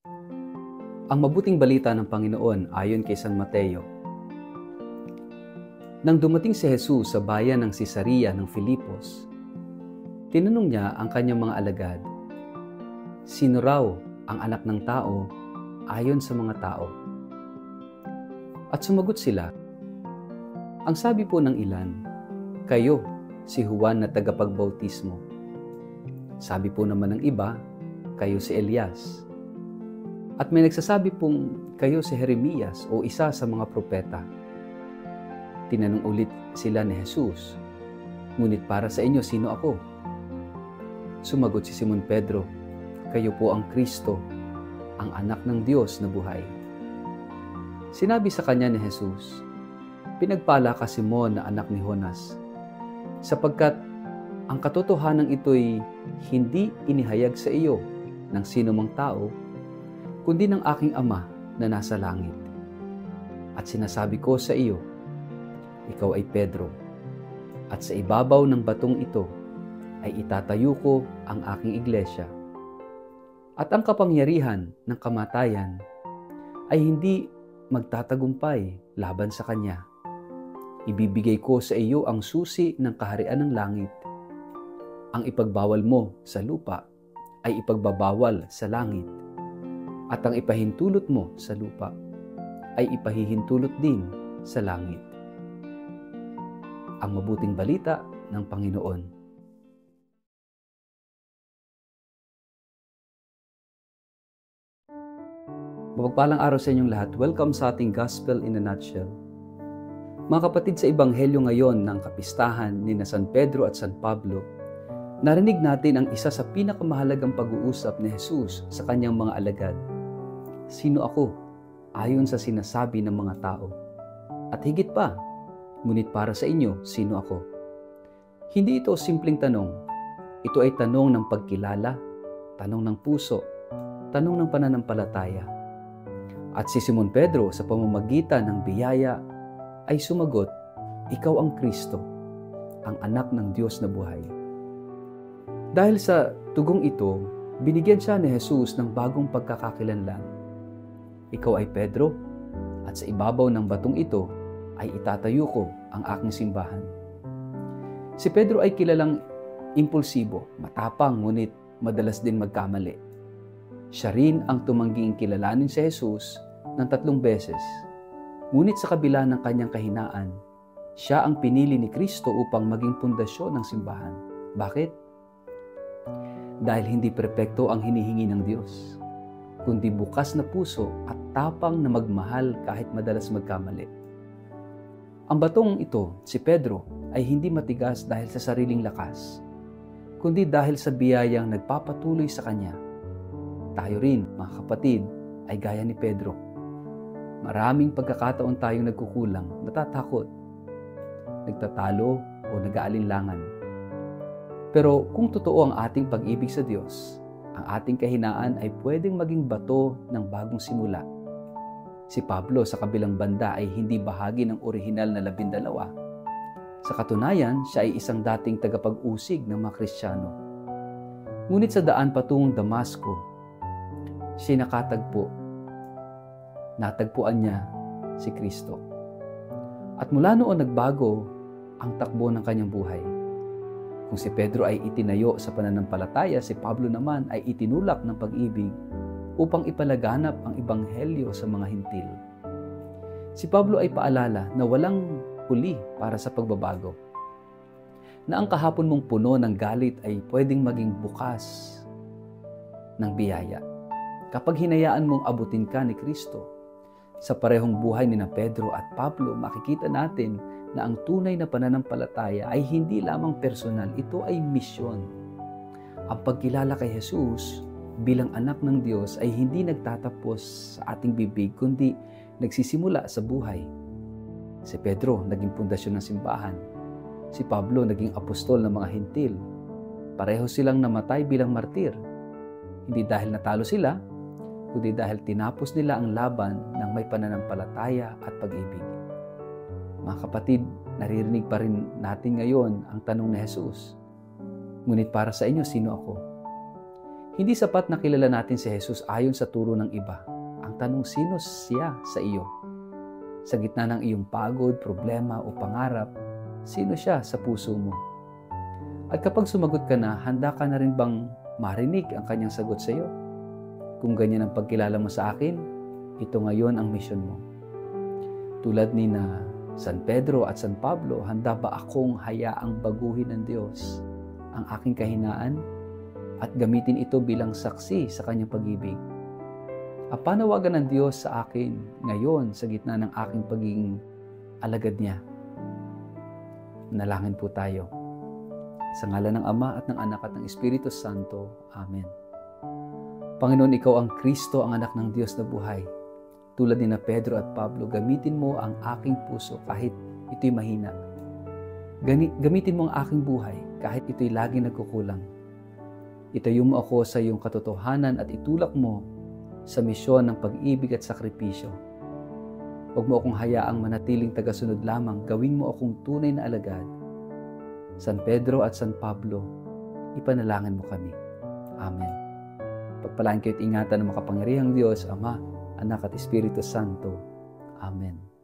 Ang mabuting balita ng Panginoon ayon kay San Mateo. Nang dumating si Jesus sa bayan ng Cesarea ng Filipos, tinanong niya ang kanyang mga alagad, sino raw ang anak ng tao ayon sa mga tao? At sumagot sila, ang sabi po ng ilan, kayo si Juan na tagapagbautismo. Sabi po naman ng iba, kayo si Elias. At may nagsasabi pong kayo si Jeremias o isa sa mga propeta. Tinanong ulit sila ni Jesus, ngunit para sa inyo, sino ako? Sumagot si Simon Pedro, kayo po ang Kristo, ang anak ng Diyos na buhay. Sinabi sa kanya ni Jesus, pinagpala ka Simon na anak ni Jonas, sapagkat ang katotohanan ito'y hindi inihayag sa iyo ng sino mang tao, kundi ng aking Ama na nasa langit. At sinasabi ko sa iyo, ikaw ay Pedro, at sa ibabaw ng batong ito ay itatayo ko ang aking iglesia. At ang kapangyarihan ng kamatayan ay hindi magtatagumpay laban sa kanya. Ibibigay ko sa iyo ang susi ng kaharian ng langit. Ang ipagbawal mo sa lupa ay ipagbabawal sa langit. At ang ipahintulot mo sa lupa ay ipahihintulot din sa langit. Ang mabuting balita ng Panginoon. Mapagpalang araw sa inyong lahat. Welcome sa ating Gospel in a Nutshell. Mga kapatid, sa Ebanghelyo ngayon ng kapistahan ni San Pedro at San Pablo, narinig natin ang isa sa pinakamahalagang pag-uusap ni Jesus sa kanyang mga alagad. Sino ako? Ayon sa sinasabi ng mga tao. At higit pa, ngunit para sa inyo, sino ako? Hindi ito simpleng tanong. Ito ay tanong ng pagkilala, tanong ng puso, tanong ng pananampalataya. At si Simon Pedro sa pamamagitan ng biyaya ay sumagot, ikaw ang Kristo, ang anak ng Diyos na buhay. Dahil sa tugong ito, binigyan siya ni Jesus ng bagong pagkakakilanlan. Ikaw ay Pedro, at sa ibabaw ng batong ito ay itatayo ko ang aking simbahan. Si Pedro ay kilalang impulsibo, matapang, ngunit madalas din magkamali. Siya rin ang tumangging kilalanin si Jesus ng 3 beses. Ngunit sa kabila ng kanyang kahinaan, siya ang pinili ni Kristo upang maging pundasyon ng simbahan. Bakit? Dahil hindi perpekto ang hinihingi ng Diyos, kundi bukas na puso at tapang na magmahal kahit madalas magkamali. Ang batong ito, si Pedro, ay hindi matigas dahil sa sariling lakas, kundi dahil sa biyayang nagpapatuloy sa kanya. Tayo rin, mga kapatid, ay gaya ni Pedro. Maraming pagkakataon tayong nagkukulang, natatakot, nagtatalo o nag-aalinlangan. Pero kung totoo ang ating pag-ibig sa Diyos, ang ating kahinaan ay pwedeng maging bato ng bagong simula. Si Pablo sa kabilang banda ay hindi bahagi ng orihinal na 12. Sa katunayan, siya ay isang dating tagapag-usig ng mga Kristiyano. Ngunit sa daan patungong Damasco, siya natagpuan niya si Kristo. At mula noon nagbago ang takbo ng kanyang buhay. Kung si Pedro ay itinayo sa pananampalataya, si Pablo naman ay itinulak ng pag-ibig upang ipalaganap ang ebanghelyo sa mga hintil. Si Pablo ay paalala na walang huli para sa pagbabago. Na ang kahapon mong puno ng galit ay pwedeng maging bukas ng biyaya. Kapag hinayaan mong abutin ka ni Kristo, sa parehong buhay ni Pedro at Pablo, makikita natin na ang tunay na pananampalataya ay hindi lamang personal, ito ay misyon. Ang pagkilala kay Jesus bilang anak ng Diyos ay hindi nagtatapos sa ating bibig, kundi nagsisimula sa buhay. Si Pedro naging pundasyon ng simbahan. Si Pablo naging apostol ng mga hintil. Pareho silang namatay bilang martir. Hindi dahil natalo sila, kundi dahil tinapos nila ang laban ng may pananampalataya at pag-ibig. Mga kapatid, naririnig pa rin natin ngayon ang tanong ni Jesus. Ngunit para sa inyo, sino ako? Hindi sapat na kilala natin si Jesus ayon sa turo ng iba. Ang tanong, sino siya sa iyo? Sa gitna ng iyong pagod, problema o pangarap, sino siya sa puso mo? At kapag sumagot ka na, handa ka na rin bang marinig ang kanyang sagot sa iyo? Kung ganyan ang pagkilala mo sa akin, ito ngayon ang misyon mo. Tulad ni na San Pedro at San Pablo, handa ba akong hayaang baguhin ng Diyos ang aking kahinaan at gamitin ito bilang saksi sa kanyang pag-ibig? Panawagan ng Diyos sa akin ngayon sa gitna ng aking pagiging alagad niya. Manalangin po tayo. Sa ngalan ng Ama at ng Anak at ng Espiritu Santo. Amen. Panginoon, Ikaw ang Kristo, ang anak ng Diyos na buhay. Tulad ni na Pedro at Pablo, gamitin mo ang aking puso kahit ito'y mahina. Gamitin mo ang aking buhay kahit ito'y lagi nagkukulang. Itayo mo ako sa iyong katotohanan at itulak mo sa misyon ng pag-ibig at sakripisyo. Huwag mo akong hayaang manatiling tagasunod lamang, gawin mo akong tunay na alagad. San Pedro at San Pablo, ipanalangin mo kami. Amen. Pagpalain kayo't ingatan ng makapangyarihang Diyos, Ama, Anak at Espiritu Santo. Amen.